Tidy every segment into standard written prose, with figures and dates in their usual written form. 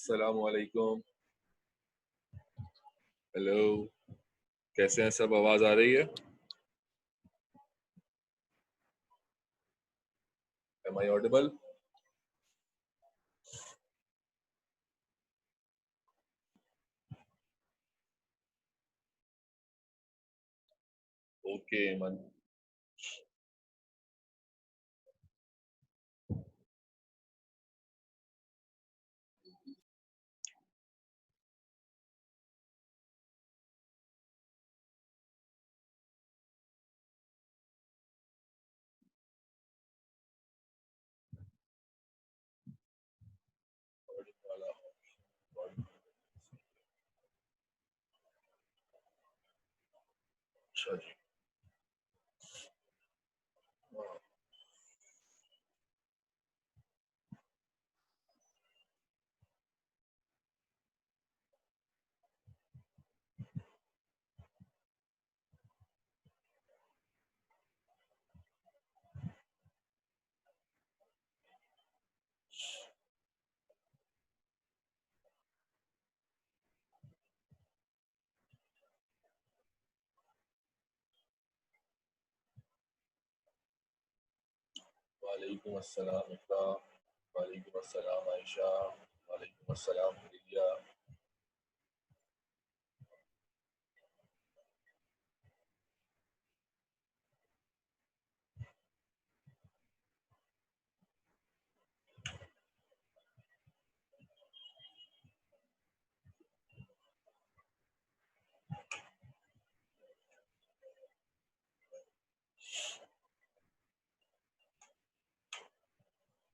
अस्सलामुअलैकुम। हेलो, कैसे हैं सब? आवाज आ रही है? M I audible? ओके मन। अच्छा जी। वालेकुम अस्सलाम इकराम। वालेकुम अस्सलाम आयशा। वालेकुम अस्सलाम रिया।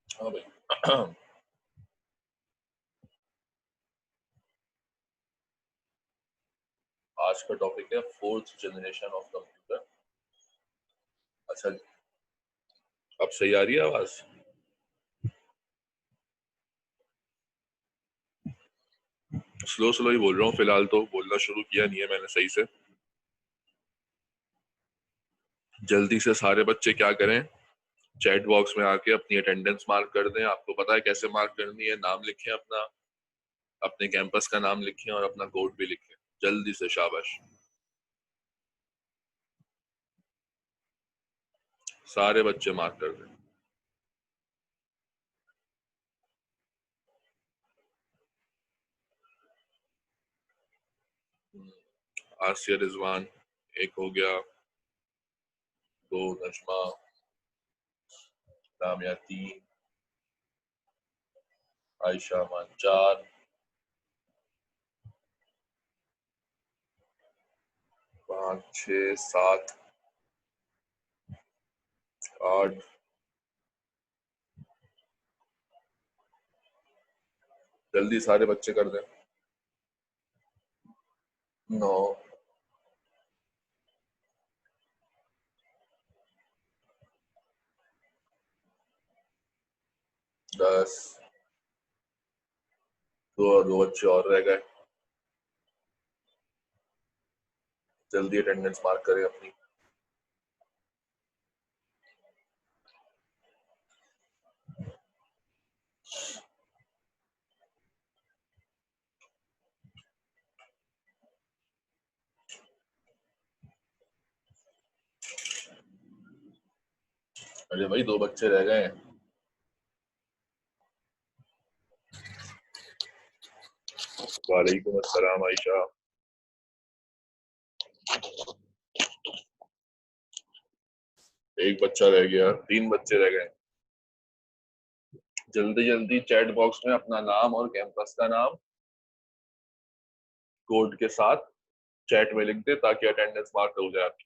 हाँ भाई। आज का टॉपिक है फोर्थ जनरेशन ऑफ कंप्यूटर। अच्छा, अब सही आ रही है आवाज? स्लो स्लो ही बोल रहा हूँ फिलहाल, तो बोलना शुरू किया नहीं है मैंने सही से। जल्दी से सारे बच्चे क्या करें, चैट बॉक्स में आके अपनी अटेंडेंस मार्क कर दें। आपको पता है कैसे मार्क करनी है। नाम लिखें अपना, अपने कैंपस का नाम लिखें और अपना कोड भी लिखें। जल्दी से, शाबाश। सारे बच्चे मार्क कर दें। आसिया रिजवान एक हो गया, दो नजमा, लामिया तीन, आयशा मान चार, पाँच छः सात आठ, जल्दी सारे बच्चे कर दें। नौ, 10, दो दो बच्चे और रह गए। जल्दी अटेंडेंस मार्क करें अपनी। अरे भाई, दो बच्चे रह गए हैं। वालेकुम अस्सलाम आयशा। एक बच्चा रह गया, तीन बच्चे रह गए। जल्दी जल्दी चैट बॉक्स में अपना नाम और कैंपस का नाम कोड के साथ चैट में लिख दे ताकि अटेंडेंस मार्क हो जाए आपकी।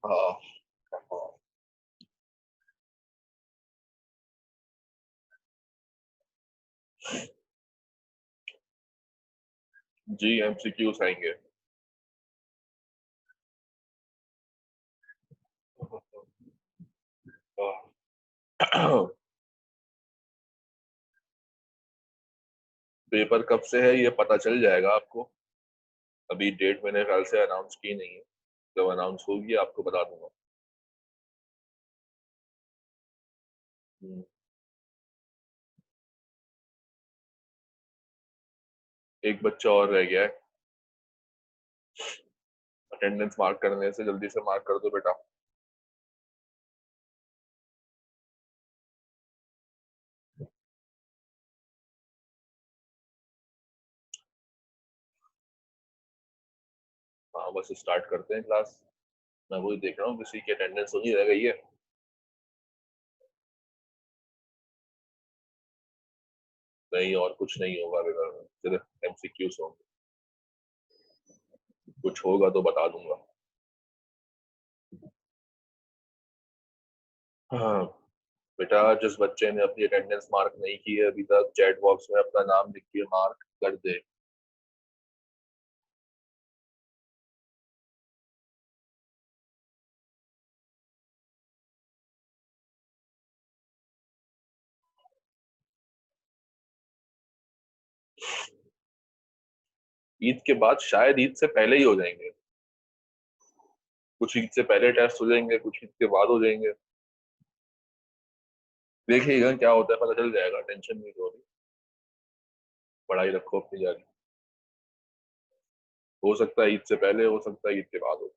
हाँ हाँ। जी, एमसीक्यूज आएंगे। पेपर कब से है ये पता चल जाएगा आपको। अभी डेट मैंने ख्याल से अनाउंस की नहीं है। जब अनाउंस होगी आपको बता दूंगा। एक बच्चा और रह गया है अटेंडेंस मार्क करने से, जल्दी से मार्क कर दो बेटा। हाँ बस स्टार्ट करते हैं क्लास। मैं वही देख रहा हूँ किसी की अटेंडेंस तो नहीं रह गई है। नहीं और कुछ नहीं होगा बेटा, सिर्फ एमसीक्यूज होंगे। कुछ होगा तो बता दूंगा। हाँ बेटा, जिस बच्चे ने अपनी अटेंडेंस मार्क नहीं की है अभी तक, चैट बॉक्स में अपना नाम लिख के मार्क कर दे। ईद के बाद शायद ईद से पहले ही हो जाएंगे। कुछ ईद से पहले टेस्ट हो जाएंगे, कुछ ईद के बाद हो जाएंगे। देखिएगा क्या होता है, पता चल जाएगा, टेंशन नहीं हो रही। पढ़ाई रखो अपनी जारी। हो सकता है ईद से पहले, हो सकता है ईद के बाद हो।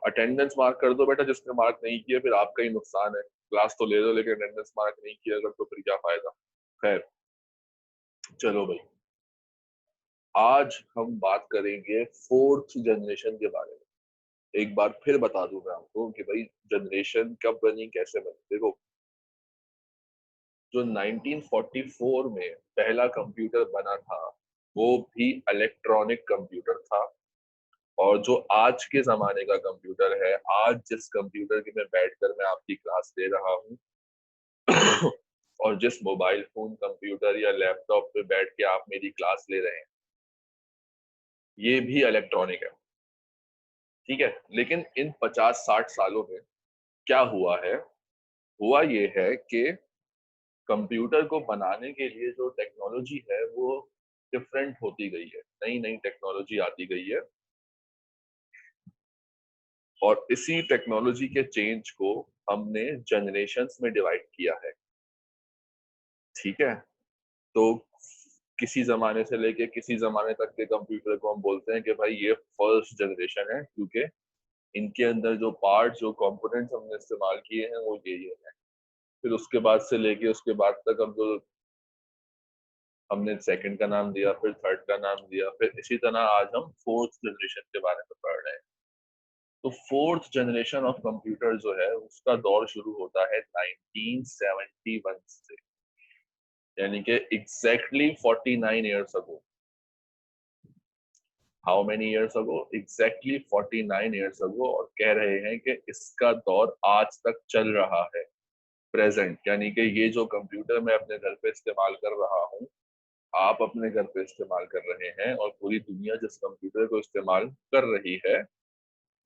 अटेंडेंस मार्क कर दो बेटा, जिसने मार्क नहीं किया फिर आपका ही नुकसान है। क्लास तो ले दो लेकिन अटेंडेंस मार्क नहीं किया अगर तो फिर क्या फायदा। खैर, चलो भाई, आज हम बात करेंगे फोर्थ जनरेशन के बारे में। एक बार फिर बता दूं मैं आपको कि भाई जनरेशन कब बनी, कैसे बनी। देखो, जो 1944 में पहला कंप्यूटर बना था वो भी इलेक्ट्रॉनिक कंप्यूटर था। और जो आज के जमाने का कंप्यूटर है, आज जिस कंप्यूटर की मैं बैठकर मैं आपकी क्लास ले रहा हूँ और जिस मोबाइल फोन, कंप्यूटर या लैपटॉप पे बैठ के आप मेरी क्लास ले रहे हैं, ये भी इलेक्ट्रॉनिक है। ठीक है, लेकिन इन 50-60 सालों में क्या हुआ है, हुआ ये है कि कंप्यूटर को बनाने के लिए जो टेक्नोलॉजी है वो डिफरेंट होती गई है, नई नई टेक्नोलॉजी आती गई है। और इसी टेक्नोलॉजी के चेंज को हमने जनरेशन्स में डिवाइड किया है। ठीक है, तो किसी जमाने से लेके किसी जमाने तक के कंप्यूटर को हम बोलते हैं कि भाई ये फर्स्ट जनरेशन है, क्योंकि इनके अंदर जो पार्ट, जो कंपोनेंट्स हमने इस्तेमाल किए हैं वो ये है। फिर उसके बाद से लेके उसके बाद तक हम जो हमने सेकंड का नाम दिया, फिर थर्ड का नाम दिया, फिर इसी तरह आज हम फोर्थ जनरेशन के बारे में पढ़ रहे हैं। तो फोर्थ जनरेशन ऑफ कंप्यूटर जो है उसका दौर शुरू होता है 1971 से, यानी कि exactly 49 years ago. How many years ago? Exactly 49 years ago. और कह रहे हैं कि इसका दौर आज तक चल रहा है, प्रेजेंट। यानी कि ये जो कंप्यूटर मैं अपने घर पे इस्तेमाल कर रहा हूँ, आप अपने घर पे इस्तेमाल कर रहे हैं, और पूरी दुनिया जिस कंप्यूटर को इस्तेमाल कर रही है,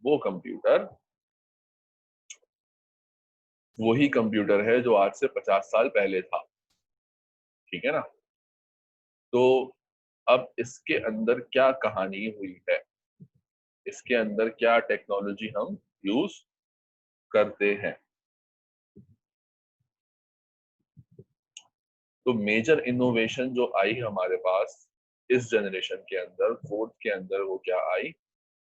वो कंप्यूटर वही कंप्यूटर है जो आज से 50 साल पहले था। ठीक है ना? तो अब इसके अंदर क्या कहानी हुई है, इसके अंदर क्या टेक्नोलॉजी हम यूज करते हैं। तो मेजर इनोवेशन जो आई हमारे पास इस जनरेशन के अंदर, फोर्थ के अंदर, वो क्या आई?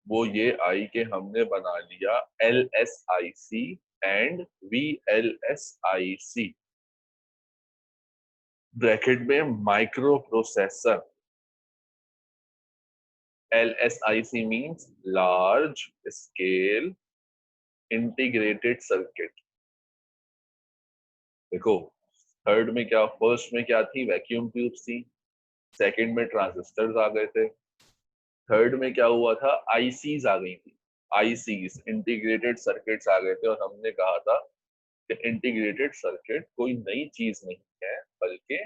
वो ये आई कि हमने बना लिया LSIC एंड VLSIC, ब्रैकेट में micro processor. LSIC means large scale integrated circuit. देखो, थर्ड में क्या, फर्स्ट में क्या थी? वैक्यूम ट्यूब्स थी। सेकंड में ट्रांजिस्टर्स आ गए थे। थर्ड में क्या हुआ था? आईसीज आ गई थी। आईसीज, इंटीग्रेटेड सर्किट्स आ गए थे। और हमने कहा था कि इंटीग्रेटेड सर्किट कोई नई चीज नहीं है, बल्कि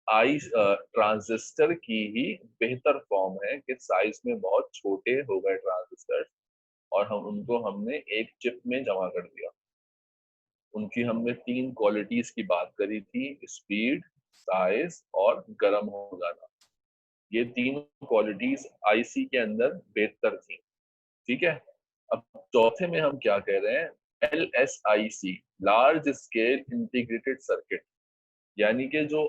आई ट्रांजिस्टर की ही बेहतर फॉर्म है, कि साइज में बहुत छोटे हो गए ट्रांजिस्टर, और हम उनको हमने एक चिप में जमा कर दिया। उनकी हमने तीन क्वालिटीज की बात करी थी: स्पीड, साइज और गर्म हो जाना। ये तीन क्वालिटीज आईसी के अंदर बेहतर थी। ठीक है, अब चौथे में हम क्या कह रहे हैं, LSIC, large scale integrated circuit, यानी कि जो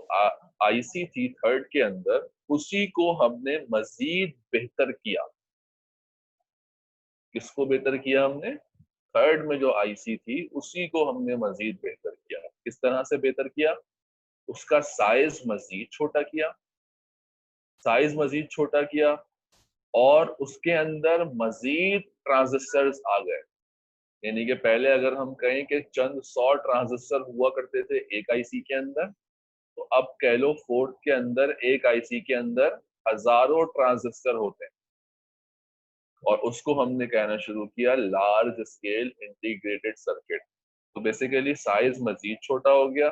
आईसी थी थर्ड के अंदर, उसी को हमने मजीद बेहतर किया। किसको बेहतर किया हमने? थर्ड में जो आईसी थी उसी को हमने मजीद बेहतर किया। किस तरह से बेहतर किया? उसका साइज मजीद छोटा किया, साइज मजीद छोटा किया, और उसके अंदर मजीद ट्रांजिस्टर्स आ गए। यानी कि पहले अगर हम कहें कि चंद 100 ट्रांजिस्टर हुआ करते थे एक आईसी के अंदर, तो अब कह लो फोर्थ के अंदर एक आईसी के अंदर हजारों ट्रांजिस्टर होते हैं, और उसको हमने कहना शुरू किया लार्ज स्केल इंटीग्रेटेड सर्किट। तो बेसिकली साइज मजीद छोटा हो गया,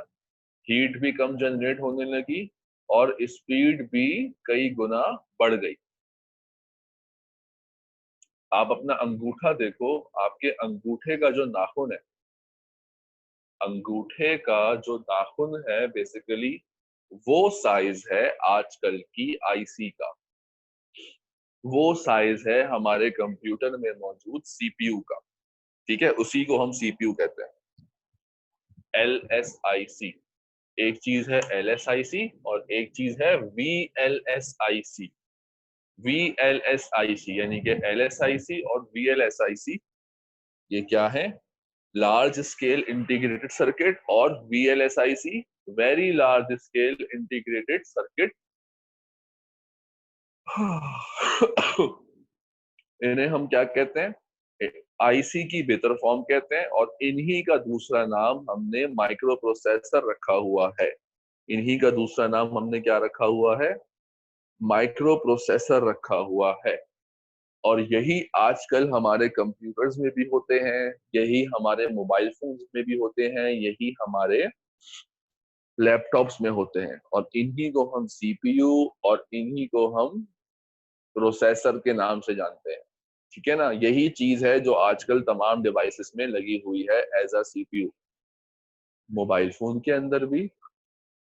हीट भी कम जनरेट होने लगी, और स्पीड भी कई गुना बढ़ गई। आप अपना अंगूठा देखो, आपके अंगूठे का जो नाखून है, अंगूठे का जो नाखून है बेसिकली वो साइज है आजकल की आईसी का, वो साइज है हमारे कंप्यूटर में मौजूद सीपीयू का। ठीक है, उसी को हम सीपीयू कहते हैं, LSIC। एक चीज है LSIC और एक चीज है VLSIC। VLSIC यानी कि LSIC और VLSIC ये क्या है? लार्ज स्केल इंटीग्रेटेड सर्किट, और VLSIC very large scale integrated circuit. इन्हें हम क्या कहते हैं? आईसी की बेहतर फॉर्म कहते हैं, और इन्हीं का दूसरा नाम हमने माइक्रो प्रोसेसर रखा हुआ है। इन्हीं का दूसरा नाम हमने क्या रखा हुआ है? माइक्रो प्रोसेसर रखा हुआ है। और यही आजकल हमारे कंप्यूटर्स में भी होते हैं, यही हमारे मोबाइल फोन्स में भी होते हैं, यही हमारे लैपटॉप्स में होते हैं, और इन्हीं को हम सीपीयू और इन्हीं को हम प्रोसेसर के नाम से जानते हैं। ठीक है ना, यही चीज है जो आजकल तमाम डिवाइसेस में लगी हुई है as a CPU, mobile phone के अंदर भी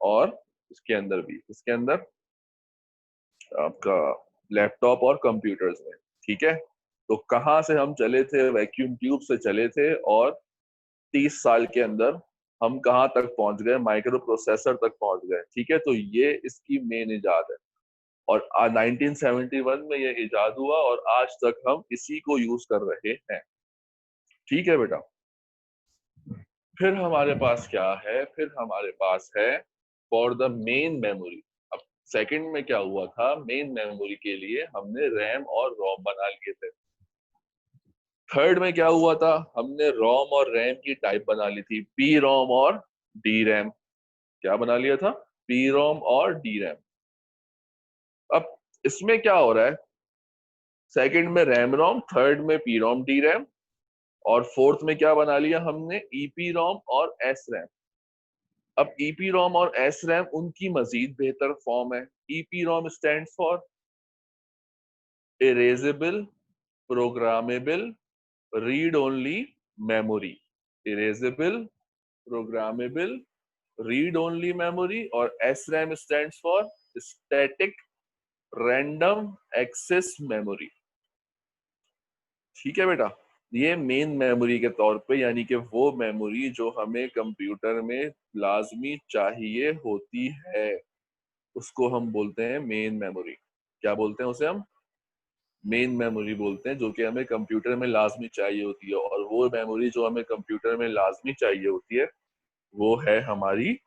और इसके अंदर भी, इसके अंदर आपका लैपटॉप और कंप्यूटर्स में। ठीक है, तो कहाँ से हम चले थे? वैक्यूम ट्यूब से चले थे, और 30 साल के अंदर हम कहाँ तक पहुंच गए? माइक्रो प्रोसेसर तक पहुंच गए। ठीक है, तो ये इसकी मेन इजाद है, और 1971 में ये इजाद हुआ, और आज तक हम इसी को यूज कर रहे हैं। ठीक है बेटा, फिर हमारे पास क्या है? फिर हमारे पास है फॉर द मेन मेमोरी। अब सेकंड में क्या हुआ था? मेन मेमोरी के लिए हमने रैम और रोम बना लिए थे। थर्ड में क्या हुआ था? हमने रोम और रैम की टाइप बना ली थी, पी रोम और डी रैम। क्या बना लिया था? पी रोम और डी रैम। अब इसमें क्या हो रहा है? सेकंड में रैम रोम, थर्ड में पी रोम डी रैम, और फोर्थ में क्या बना लिया हमने? ईपी रोम और एस रैम। अब ईपी रोम और एस रैम उनकी मजीद बेहतर फॉर्म है। EP ROM stand for erasable programmable read only memory. Erasable programmable read only memory, और S RAM stands for static random access memory. ठीक है बेटा, ये मेन मेमोरी के तौर पे, यानी कि वो मेमोरी जो हमें कंप्यूटर में लाजमी चाहिए होती है, उसको हम बोलते हैं मेन मेमोरी। क्या बोलते हैं उसे हम? मेन मेमोरी बोलते हैं, जो कि हमें कंप्यूटर में लाजमी चाहिए होती है। और वो मेमोरी जो हमें कंप्यूटर में लाजमी चाहिए होती है वो है हमारी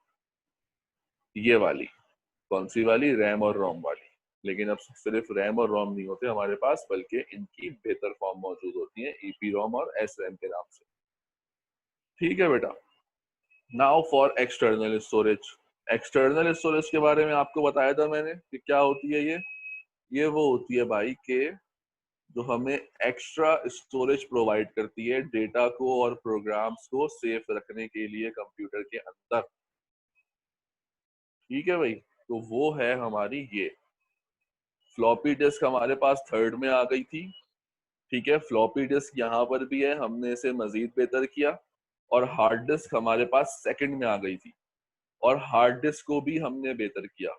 ये वाली। कौन सी वाली? रैम और रोम वाली। लेकिन अब सिर्फ रैम और रोम नहीं होते हमारे पास, बल्कि इनकी बेहतर फॉर्म मौजूद होती है, ईपी रोम और एस रैम के नाम से। ठीक है बेटा, now for external storage. External storage के बारे में आपको बताया था मैंने कि क्या होती है ये वो होती है भाई कि जो हमें एक्स्ट्रा स्टोरेज प्रोवाइड करती है डेटा को और प्रोग्राम्स को सेफ रखने के लिए कंप्यूटर के अंदर। ठीक है भाई, तो वो है हमारी ये फ्लॉपी डिस्क। हमारे पास थर्ड में आ गई थी। ठीक है, फ्लॉपी डिस्क यहाँ पर भी है, हमने इसे मजीद बेहतर किया। और हार्ड डिस्क हमारे पास सेकंड में आ गई थी, और हार्ड डिस्क को भी हमने बेहतर किया।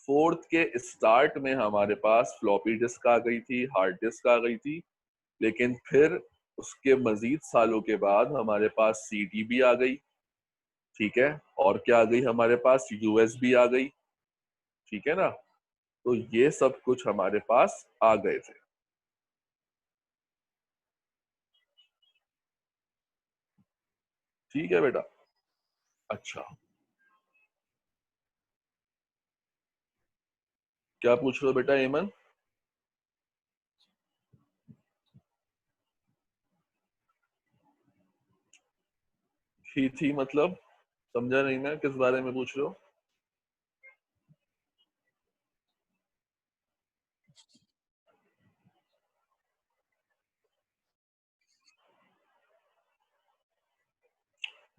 फोर्थ के स्टार्ट में हमारे पास फ्लॉपी डिस्क आ गई थी, हार्ड डिस्क आ गई थी, लेकिन फिर उसके मजीद सालों के बाद हमारे पास CD भी आ गई, ठीक है, और क्या आ गई हमारे पास, USB आ गई, ठीक है ना। तो ये सब कुछ हमारे पास आ गए थे। ठीक है बेटा। अच्छा, क्या पूछ रहे हो बेटा एमन? थी मतलब समझा नहीं मैं, किस बारे में पूछ रहे हो?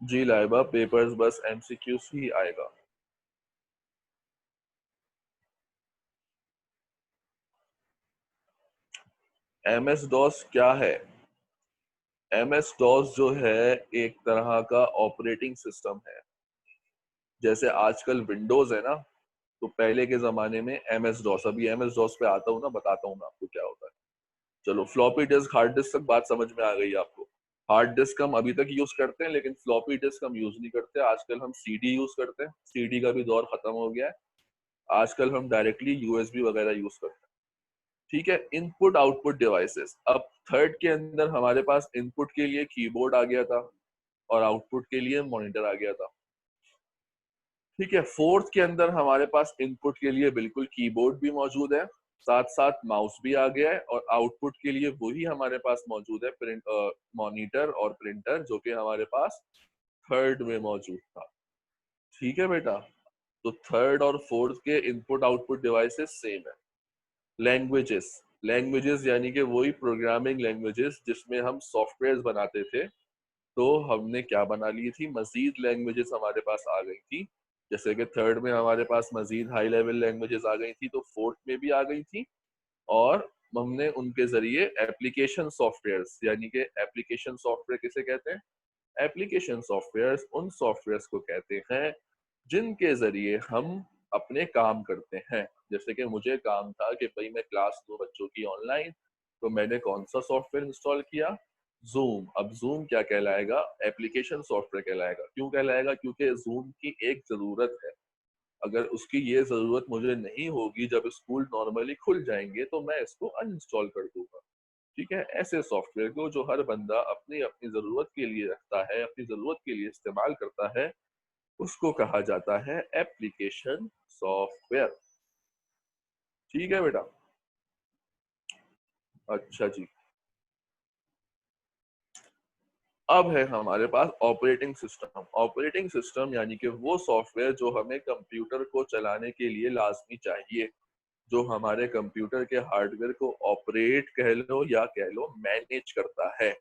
जी लाइबा, पेपर्स बस MCQs ही आएगा। MS DOS क्या है? MS DOS जो है एक तरह का ऑपरेटिंग सिस्टम है। जैसे आजकल विंडोज है ना, तो पहले के जमाने में MS DOS, अभी MS DOS पे आता हूँ ना, बताता हूँ मैं आपको क्या होता है। चलो, फ्लॉपी डिस्क, हार्ड डिस्क तक बात समझ में आ गई आपको। हार्ड डिस्क हम अभी तक यूज करते हैं, लेकिन फ्लॉपी डिस्क हम यूज नहीं करते। आजकल हम CD यूज करते हैं, CD का भी दौर खत्म हो गया है। आजकल हम डायरेक्टली USB वगैरह यूज करते हैं। ठीक है, इनपुट आउटपुट डिवाइसेस। अब थर्ड के अंदर हमारे पास इनपुट के लिए कीबोर्ड आ गया था और आउटपुट के लिए मॉनिटर आ गया था। ठीक है, फोर्थ के अंदर हमारे पास इनपुट के लिए बिल्कुल कीबोर्ड भी मौजूद है, साथ साथ माउस भी आ गया है, और आउटपुट के लिए वही हमारे पास मौजूद है, प्रिंट मॉनिटर और प्रिंटर, जो कि हमारे पास थर्ड में मौजूद था। ठीक है बेटा। तो थर्ड और फोर्थ के इनपुट आउटपुट डिवाइसेस सेम है। लैंग्वेजेस, लैंग्वेजेस यानी कि वही प्रोग्रामिंग लैंग्वेजेस जिसमें हम सॉफ्टवेयर बनाते थे, तो हमने क्या बना ली थी, मजीद लैंग्वेजेस हमारे पास आ गई थी। जैसे कि थर्ड में हमारे पास मजीद हाई लेवल लैंग्वेजेस आ गई थी, तो फोर्थ में भी आ गई थी। और हमने उनके जरिए एप्लीकेशन सॉफ्टवेयर्स, यानी कि एप्लीकेशन सॉफ्टवेयर किसे कहते हैं? एप्लीकेशन सॉफ्टवेयर्स उन सॉफ्टवेयर्स को कहते हैं जिनके जरिए हम अपने काम करते हैं। जैसे कि मुझे काम था कि भाई मैं क्लास लूं बच्चों की ऑनलाइन, तो मैंने कौन सा सॉफ्टवेयर इंस्टॉल किया? जूम। अब जूम क्या कहलाएगा? एप्लीकेशन सॉफ्टवेयर कहलाएगा। क्यों कहलाएगा? क्योंकि जूम की एक जरूरत है। अगर उसकी ये जरूरत मुझे नहीं होगी, जब स्कूल नॉर्मली खुल जाएंगे, तो मैं इसको अनइंस्टॉल कर दूंगा। ठीक है, ऐसे सॉफ्टवेयर को जो हर बंदा अपनी अपनी जरूरत के लिए रखता है, अपनी जरूरत के लिए इस्तेमाल करता है, उसको कहा जाता है एप्लीकेशन सॉफ्टवेयर। ठीक है बेटा। अच्छा जी। अब है हमारे पास ऑपरेटिंग सिस्टम। ऑपरेटिंग सिस्टम यानी कि वो सॉफ्टवेयर जो हमें कंप्यूटर को चलाने के लिए लाजमी चाहिए, जो हमारे कंप्यूटर के हार्डवेयर को ऑपरेट कह लो या कह लो मैनेज करता है।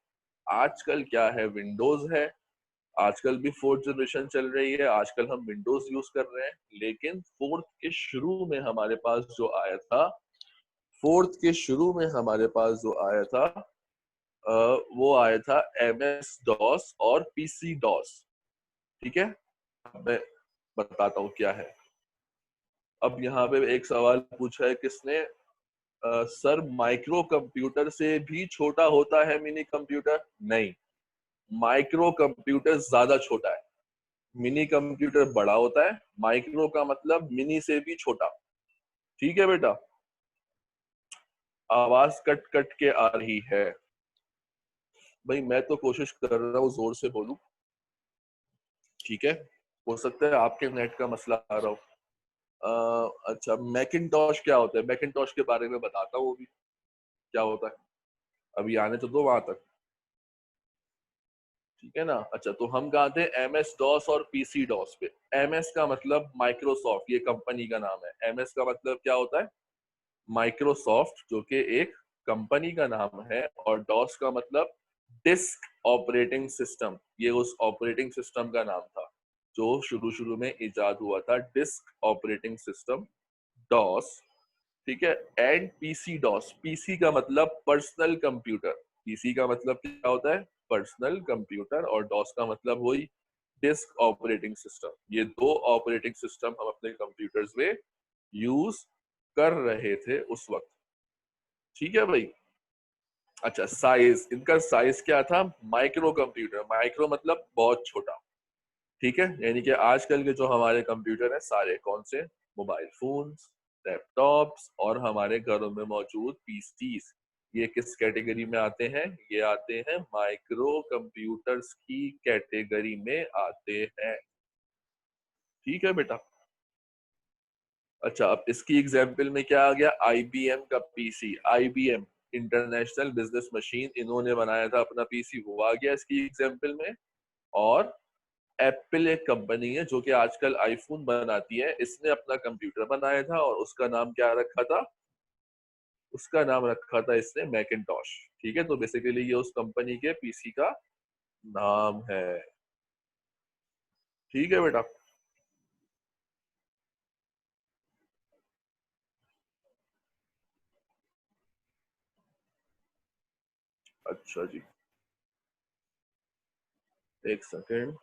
आजकल क्या है, विंडोज है। आजकल भी फोर्थ जनरेशन चल रही है, आजकल हम विंडोज यूज कर रहे हैं। लेकिन फोर्थ के शुरू में हमारे पास जो आया था, फोर्थ के शुरू में हमारे पास जो आया था, वो आया था MS DOS और PC DOS। ठीक है, मैं बताता हूँ क्या है। अब यहाँ पे एक सवाल पूछा है किसने, सर माइक्रो कंप्यूटर से भी छोटा होता है मिनी कंप्यूटर? नहीं, माइक्रो कंप्यूटर ज्यादा छोटा है, मिनी कंप्यूटर बड़ा होता है। माइक्रो का मतलब मिनी से भी छोटा। ठीक है बेटा। आवाज कट कट के आ रही है। भाई मैं तो कोशिश कर रहा हूँ जोर से बोलूं। ठीक है, हो सकता है आपके नेट का मसला आ रहा हो। अच्छा, मैकिनटॉश क्या होता है? मैकिनटॉश के बारे में बताता हूँ अभी क्या होता है। अभी आने तो दो वहां तक। ठीक है ना। अच्छा, तो हम कहा थे MS DOS और PC DOS पे। MS का मतलब माइक्रोसॉफ्ट, ये कंपनी का नाम है। MS का मतलब क्या होता है? माइक्रोसॉफ्ट, जो कि एक कंपनी का नाम है। और डॉस का मतलब डिस्क ऑपरेटिंग सिस्टम, ये उस ऑपरेटिंग सिस्टम का नाम था जो शुरू शुरू में इजाद हुआ था, डिस्क ऑपरेटिंग सिस्टम, डॉस। ठीक है। एंड PC DOS, पीसी का मतलब पर्सनल कंप्यूटर। पीसी का मतलब क्या होता है? Personal computer. और डॉस का मतलब वही डिस्क ऑपरेटिंग सिस्टम। ये दो ऑपरेटिंग सिस्टम हम अपने कंप्यूटर्स में यूज कर रहे थे उस वक्त। ठीक है भाई। अच्छा, साइज, इनका साइज क्या था? Micro computer. माइक्रो मतलब बहुत छोटा, ठीक है। यानी कि आजकल के जो हमारे कंप्यूटर हैं सारे कौन से? मोबाइल फोन्स, लैपटॉप्स और हमारे घरों में मौजूद पीसीज, ये किस कैटेगरी में आते हैं? ये आते हैं माइक्रो कंप्यूटर्स की कैटेगरी में आते हैं, ठीक है बेटा। अच्छा, अब इसकी एग्जाम्पल में क्या आ गया? आईबीएम का PC. IBM international business machine, इन्होंने बनाया था अपना पीसी, वो आ गया इसकी एग्जाम्पल में। और एप्पल एक कंपनी है जो कि आजकल आईफोन बनाती है, इसने अपना कंप्यूटर बनाया था और उसका नाम क्या रखा था? उसका नाम रखा था इसने मैकिंटॉश, ठीक है। तो बेसिकली ये उस कंपनी के पीसी का नाम है, ठीक है बेटा। अच्छा जी, एक सेकेंड।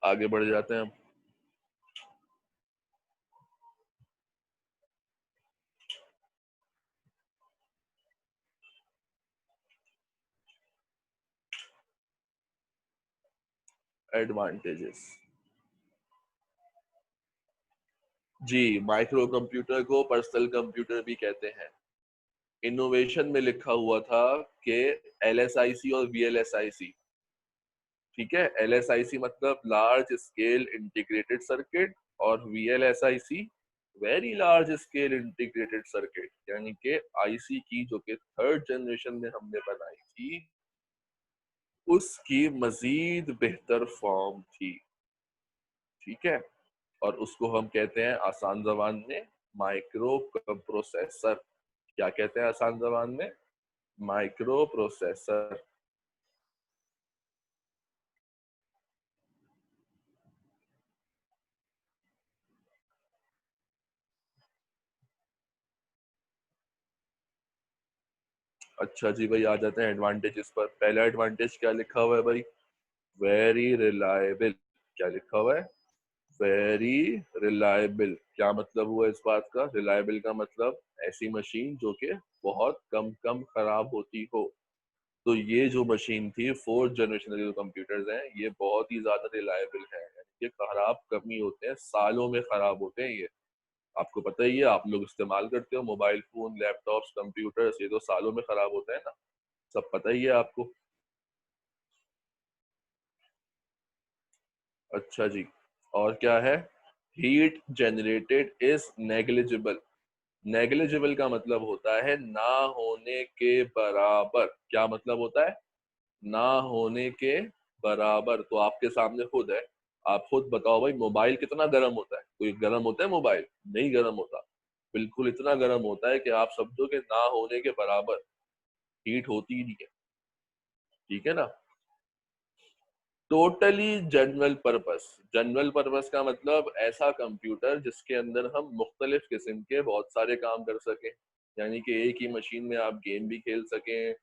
आगे बढ़ जाते हैं हम। एडवांटेजेस। जी, माइक्रो कंप्यूटर को पर्सनल कंप्यूटर भी कहते हैं। इनोवेशन में लिखा हुआ था कि एलएसआईसी और वीएलएसआईसी, ठीक है। एलएसआईसी मतलब लार्ज स्केल इंटीग्रेटेड सर्किट, और VLSIC very large scale integrated circuit, यानी कि आईसी की जो कि थर्ड जनरेशन में हमने बनाई थी, उसकी मजीद बेहतर फॉर्म थी, ठीक है। और उसको हम कहते हैं आसान जबान में माइक्रो प्रोसेसर। क्या कहते हैं आसान जबान में? Micro processor. अच्छा जी भाई, आ जाते हैं एडवांटेजेस पर। पहला एडवांटेज क्या लिखा हुआ है भाई? Very reliable. क्या लिखा हुआ है? Very reliable. क्या मतलब हुआ इस बात का? रिलायबल का मतलब ऐसी मशीन जो कि बहुत कम कम खराब होती हो। तो ये जो मशीन थी, फोर्थ जनरेशन के जो कंप्यूटर्स हैं, ये बहुत ही ज्यादा रिलायबल है। ये खराब कम ही होते हैं, सालों में खराब होते हैं ये। आपको पता ही है, आप लोग इस्तेमाल करते हो मोबाइल फोन, लैपटॉप्स, कंप्यूटर्स, ये तो सालों में खराब होते हैं ना, सब पता ही है आपको। अच्छा जी, और क्या है? Heat generated is negligible. Negligible का मतलब होता है ना होने के बराबर। क्या मतलब होता है? ना होने के बराबर। तो आपके सामने खुद है, आप खुद बताओ भाई, मोबाइल कितना गर्म होता है? कोई गर्म होता है मोबाइल? नहीं गर्म होता। बिल्कुल इतना गर्म होता है कि आप समझो कि ना होने के बराबर, हीट होती ही नहीं है, ठीक है ना। Totally general purpose. General purpose का मतलब ऐसा कंप्यूटर जिसके अंदर हम मुख्तलिफ किस्म के बहुत सारे काम कर सकें, यानी कि एक ही मशीन में आप गेम भी खेल सकें,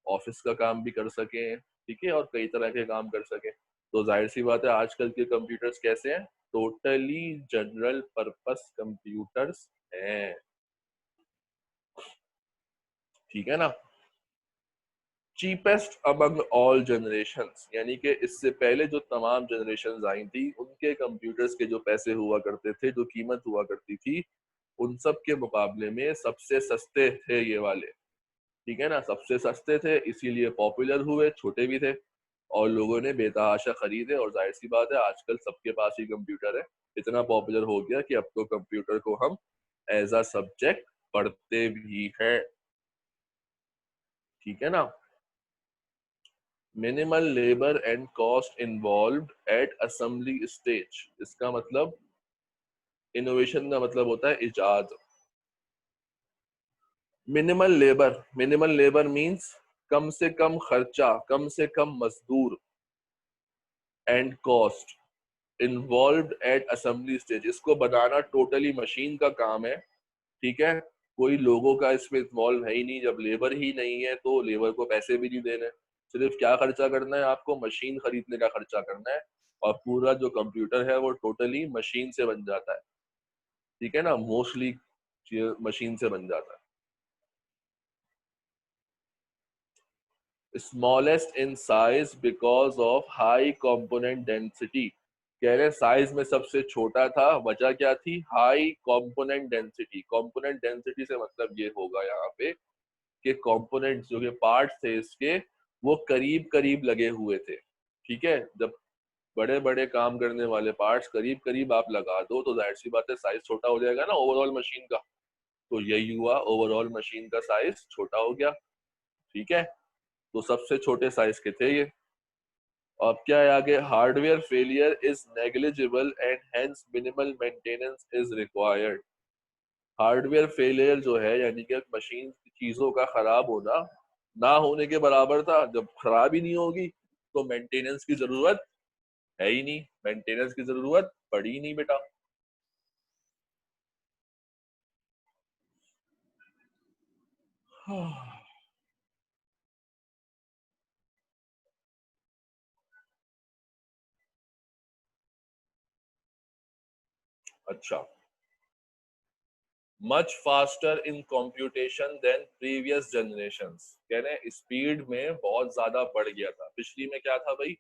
ऑफिस का काम भी कर सकें, ठीक है, और कई तरह के काम कर सकें। तो जाहिर सी बात है, आजकल के कंप्यूटर्स कैसे हैं? टोटली जनरल पर्पस कंप्यूटर्स हैं, ठीक है ना। चीपेस्ट अमंग ऑल जनरेशंस, यानी कि इससे पहले जो तमाम जनरेशंस आई थी, उनके कंप्यूटर्स के जो पैसे हुआ करते थे, जो कीमत हुआ करती थी, उन सब के मुकाबले में सबसे सस्ते थे ये वाले, ठीक है ना। सबसे सस्ते थे, इसीलिए पॉपुलर हुए, छोटे भी थे और लोगों ने बेतहाशा खरीदे। और जाहिर सी बात है, आजकल सबके पास ही कंप्यूटर है। इतना पॉपुलर हो गया कि अब तो कंप्यूटर को हम एज अ सब्जेक्ट पढ़ते भी हैं, ठीक है ना। Minimal labour and cost involved at assembly stage. इसका मतलब, इनोवेशन का मतलब होता है इजाद। मिनिमल लेबर मींस कम से कम खर्चा, कम से कम मजदूर, and cost involved at assembly stage. इसको बनाना टोटली मशीन का काम है, ठीक है। कोई लोगों का इसमें इन्वॉल्व है ही नहीं। जब लेबर ही नहीं है तो लेबर को पैसे भी नहीं देने, सिर्फ क्या खर्चा करना है आपको? मशीन खरीदने का खर्चा करना है। और पूरा जो कंप्यूटर है वो टोटली मशीन से बन जाता है, ठीक है ना, मोस्टली मशीन से बन जाता है। Smallest in size because of high component density. कह रहे साइज में सबसे छोटा था, वजह क्या थी, high component density. Component density से मतलब ये होगा यहाँ पे कि कंपोनेंट्स जो के पार्ट्स थे इसके वो करीब करीब लगे हुए थे, ठीक है। जब बड़े बड़े काम करने वाले पार्ट्स करीब करीब आप लगा दो तो जाहिर सी बात है साइज छोटा हो जाएगा ना ओवरऑल मशीन का। तो यही हुआ, ओवरऑल मशीन का साइज छोटा हो गया, ठीक है। तो सबसे छोटे साइज के थे ये। अब क्या है आगे, hardware failure is negligible and hence minimal maintenance is required. Hardware failure जो है यानी कि मशीन की चीजों का खराब होना ना होने के बराबर था। जब खराब ही नहीं होगी तो मेंटेनेंस की जरूरत है ही नहीं, मेंटेनेंस की जरूरत पड़ी ही नहीं बेटा। अच्छा, much faster in computation than previous generations. कह रहे हैं स्पीड में बहुत ज्यादा बढ़ गया था। पिछली में क्या था भाई,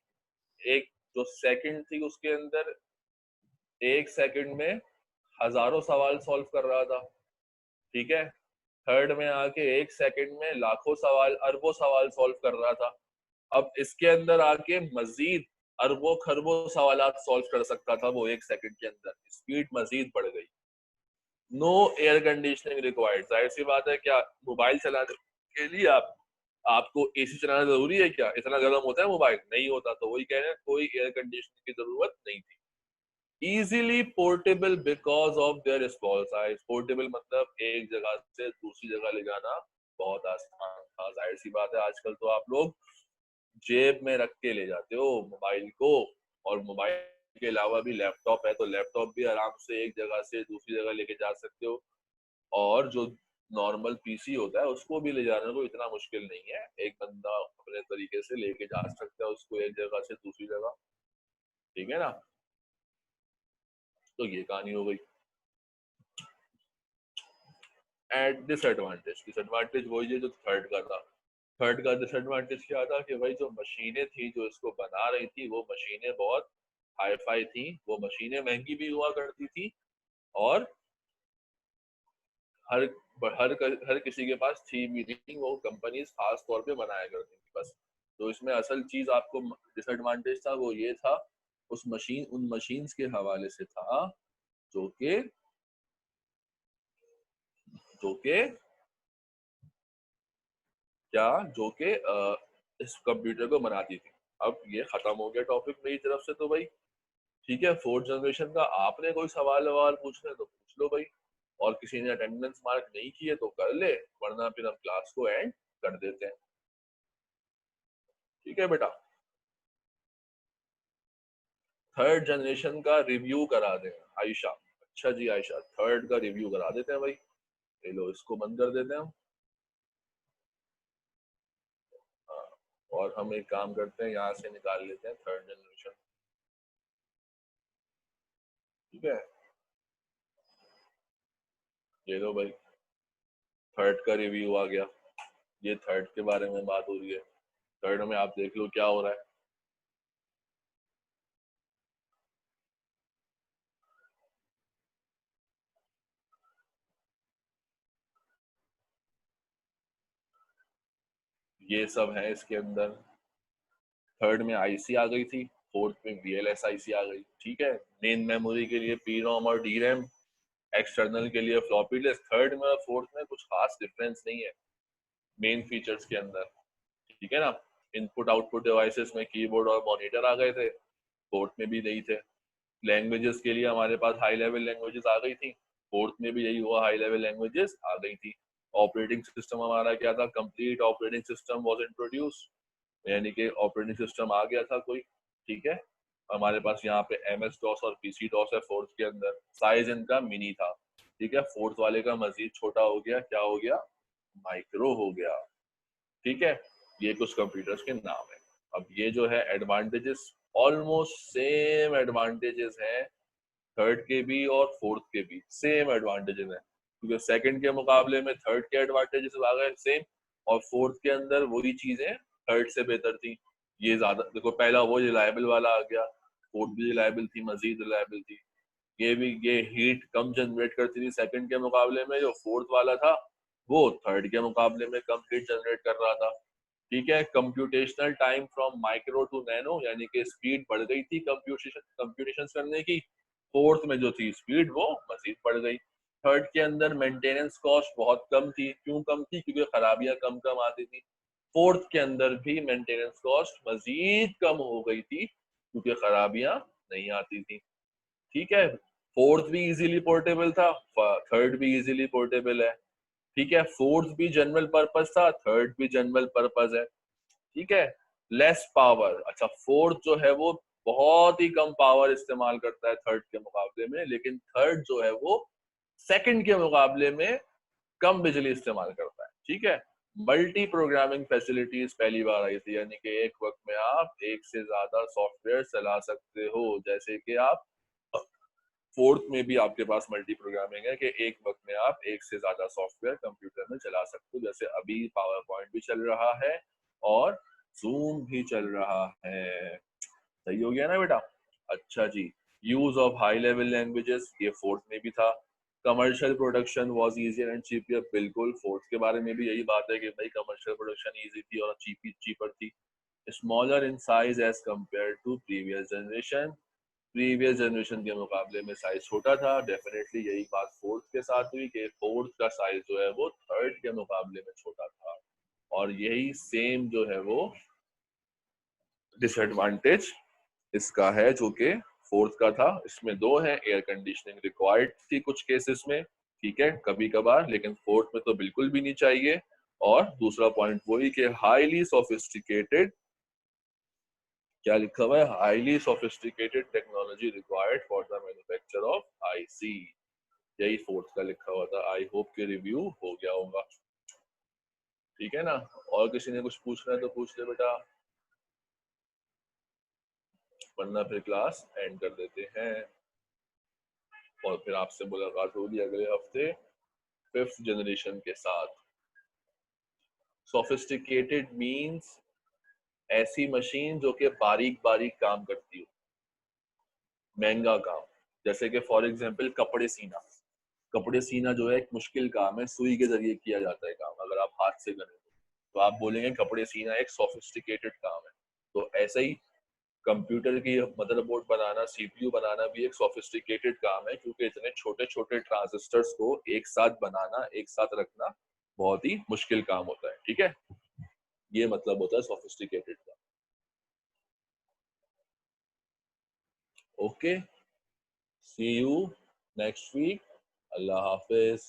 एक जो सेकंड थी उसके अंदर एक सेकंड में हजारों सवाल सॉल्व कर रहा था, ठीक है। थर्ड में आके एक सेकंड में लाखों सवाल अरबों सवाल सॉल्व कर रहा था। अब इसके अंदर आके मजीद अरबों खरबों सवालात सॉल्व कर सकता था वो एक सेकंड के अंदर। स्पीड मजीद बढ़ गई। No air conditioning required. जाहिर सी बात है, क्या मोबाइल चलाने के लिए आपको एसी चलाना जरूरी है क्या? इतना गर्म होता है मोबाइल? नहीं होता। तो वही कह रहे हैं कोई एयर कंडीशनिंग की जरूरत नहीं थी। Easily portable because of their small size. Portable मतलब एक जगह से दूसरी जगह ले जाना बहुत आसान था। जाहिर सी बात है आजकल तो आप लोग जेब में रख के ले जाते हो मोबाइल को, और मोबाइल के अलावा भी लैपटॉप है तो लैपटॉप भी आराम से एक जगह से दूसरी जगह लेके जा सकते हो। और जो नॉर्मल पीसी होता है उसको भी ले जाने को इतना मुश्किल नहीं है, एक बंदा अपने तरीके से लेके जा सकता है उसको एक जगह से दूसरी जगह, ठीक है ना। तो ये कहानी हो गई। एट डिसएडवांटेज, डिसएडवांटेज वही है जो थर्ड का था। थर्ड का डिसएडवांटेज क्या था कि भाई जो मशीनें थी जो इसको बना रही थी वो मशीनें बहुत हाई फाई थी, वो मशीनें महंगी भी हुआ करती थी, और हर हर किसी के पास थी भी नहीं, वो कंपनीज खास तौर पे बनाया करती थी बस। तो इसमें असल चीज आपको डिसएडवांटेज था वो ये था, उस मशीन उन मशीन्स के हवाले से था जो के जो के क्या जो के इस कंप्यूटर को बनाती थी। अब ये खत्म हो गया टॉपिक मेरी तरफ से तो भाई, ठीक है। फोर्थ जनरेशन का आपने कोई सवाल ववाल पूछना है तो पूछ लो भाई, और किसी ने अटेंडेंस मार्क नहीं किए तो कर ले, वरना फिर हम क्लास को एंड कर देते हैं, ठीक है बेटा। थर्ड जनरेशन का रिव्यू करा दें आयशा। अच्छा जी आयशा, थर्ड का रिव्यू करा देते हैं भाई। ये लो इसको बंद कर देते हैं हम। हाँ, और हम एक काम करते हैं यहाँ से निकाल लेते हैं थर्ड जनरेशन, ठीक है। ये लो भाई, थर्ड का रिव्यू आ गया। ये थर्ड के बारे में बात हो रही है। थर्ड में आप देख लो क्या हो रहा है। ये सब है इसके अंदर। थर्ड में आईसी आ गई थी, फोर्थ में वीएलएस आईसी आ गई, ठीक है। मेन मेमोरी के लिए पी रोम और डी रैम, एक्सटर्नल के लिए फ्लॉपी डिस्क। थर्ड में और फोर्थ में कुछ खास डिफरेंस नहीं है मेन फीचर्स के अंदर, ठीक है ना। इनपुट आउटपुट डिवाइसेस में कीबोर्ड और मॉनिटर आ गए थे, फोर्थ में भी यही थे। लैंग्वेजेस के लिए हमारे पास हाई लेवल लैंग्वेजेस आ गई थी, फोर्थ में भी यही हुआ, हाई लेवल लैंग्वेजेस आ गई थी। ऑपरेटिंग सिस्टम हमारा क्या था, complete operating system was introduce, यानी कि ऑपरेटिंग सिस्टम आ गया था कोई, ठीक है। हमारे पास यहाँ पे एमएस डॉस और पीसी डॉस है फोर्थ के अंदर। साइज इनका मिनी था, ठीक है। फोर्थ वाले का मजीद छोटा हो गया, क्या हो गया, माइक्रो हो गया, ठीक है। ये कुछ कंप्यूटर्स के नाम है। अब ये जो है एडवांटेजेस ऑलमोस्ट सेम एडवांटेजेस हैं थर्ड के भी और फोर्थ के भी, सेम एडवांटेजेस हैं, क्योंकि सेकंड के मुकाबले में थर्ड के एडवांटेजेस आ गए सेम, और फोर्थ के अंदर वही चीजें थर्ड से बेहतर थी। ये ज्यादा देखो, पहला वो रिलायबल वाला आ गया, फोर्थ भी रिलायबल थी, मजीद रिलायबल थी। ये हीट कम जनरेट करती थी सेकंड के मुकाबले में, जो फोर्थ वाला था वो थर्ड के मुकाबले में कम हीट जनरेट कर रहा था। ठीक है, computational time from micro to nano, यानी कि स्पीड बढ़ गई थी कंप्यूटेशन करने की, फोर्थ में जो थी स्पीड वो मजीद बढ़ गई। थर्ड के अंदर मेंटेनेंस कॉस्ट बहुत कम थी, क्यों कम थी? क्योंकि खराबियां कम कम आती थी। फोर्थ के अंदर भी मेंटेनेंस कॉस्ट मजीद कम हो गई थी, क्योंकि खराबियां नहीं आती थी। ठीक है, फोर्थ भी इजीली पोर्टेबल था, थर्ड भी इजीली पोर्टेबल है। ठीक है, फोर्थ भी जनरल पर्पस था, थर्ड भी जनरल पर्पस है। ठीक है, लेस पावर, अच्छा फोर्थ जो है वो बहुत ही कम पावर इस्तेमाल करता है थर्ड के मुकाबले में, लेकिन थर्ड जो है वो सेकंड के मुकाबले में कम बिजली इस्तेमाल करता है। ठीक है, मल्टी प्रोग्रामिंग फैसिलिटीज पहली बार आई थी, यानी कि एक वक्त में आप एक से ज्यादा सॉफ्टवेयर चला सकते हो। जैसे कि आप फोर्थ में भी आपके पास मल्टी प्रोग्रामिंग है कि एक वक्त में आप एक से ज्यादा सॉफ्टवेयर कंप्यूटर में चला सकते हो, जैसे अभी पावर पॉइंट भी चल रहा है और जूम भी चल रहा है। सही हो गया ना बेटा? अच्छा जी, use of high level languages, ये फोर्थ में भी था। Commercial production was easier and cheaper, बिल्कुल फोर्थ के बारे में भी यही बात है कि भाई कमर्शियल प्रोडक्शन इजी थी और चीपर थी। Smaller in size as compare to previous generation के मुकाबले में साइज छोटा था। डेफिनेटली यही बात फोर्थ के साथ हुई कि फोर्थ का साइज जो है वो थर्ड के मुकाबले में छोटा था, और यही सेम जो है वो डिसएडवांटेज इसका है जो कि फोर्थ का था। इसमें दो है, एयर कंडीशनिंग रिक्वायर्ड थी कुछ केसेस में, ठीक है, कभी कभार, लेकिन फोर्थ में तो बिल्कुल भी नहीं चाहिए। और दूसरा पॉइंट वही कि हाईली सोफिस्टिकेटेड, क्या लिखा हुआ है, highly sophisticated technology required for the manufacture of IC, यही फोर्थ का लिखा हुआ था। आई होप के रिव्यू हो गया होगा। ठीक है ना? और किसी ने कुछ पूछना है तो पूछ ले बेटा, वरना फिर क्लास एंड कर देते हैं और फिर आपसे मुलाकात होगी अगले हफ्ते फिफ्थ जनरेशन के साथ। सोफिस्टिकेटेड मींस ऐसी मशीन जो कि बारीक बारीक काम करती हो, महंगा काम। जैसे कि फॉर एग्जांपल कपड़े सीना, कपड़े सीना जो है एक मुश्किल काम है, सुई के जरिए किया जाता है काम, अगर आप हाथ से करें तो आप बोलेंगे कपड़े सीना एक सोफिस्टिकेटेड काम है। तो ऐसे ही कंप्यूटर की मदरबोर्ड बनाना, सीपीयू बनाना भी एक सोफिस्टिकेटेड काम है, क्योंकि इतने छोटे छोटे ट्रांजिस्टर्स को एक साथ बनाना, एक साथ रखना बहुत ही मुश्किल काम होता है। ठीक है, ये मतलब होता है सोफिस्टिकेटेड का। Okay, see you next week. अल्लाह हाफिज।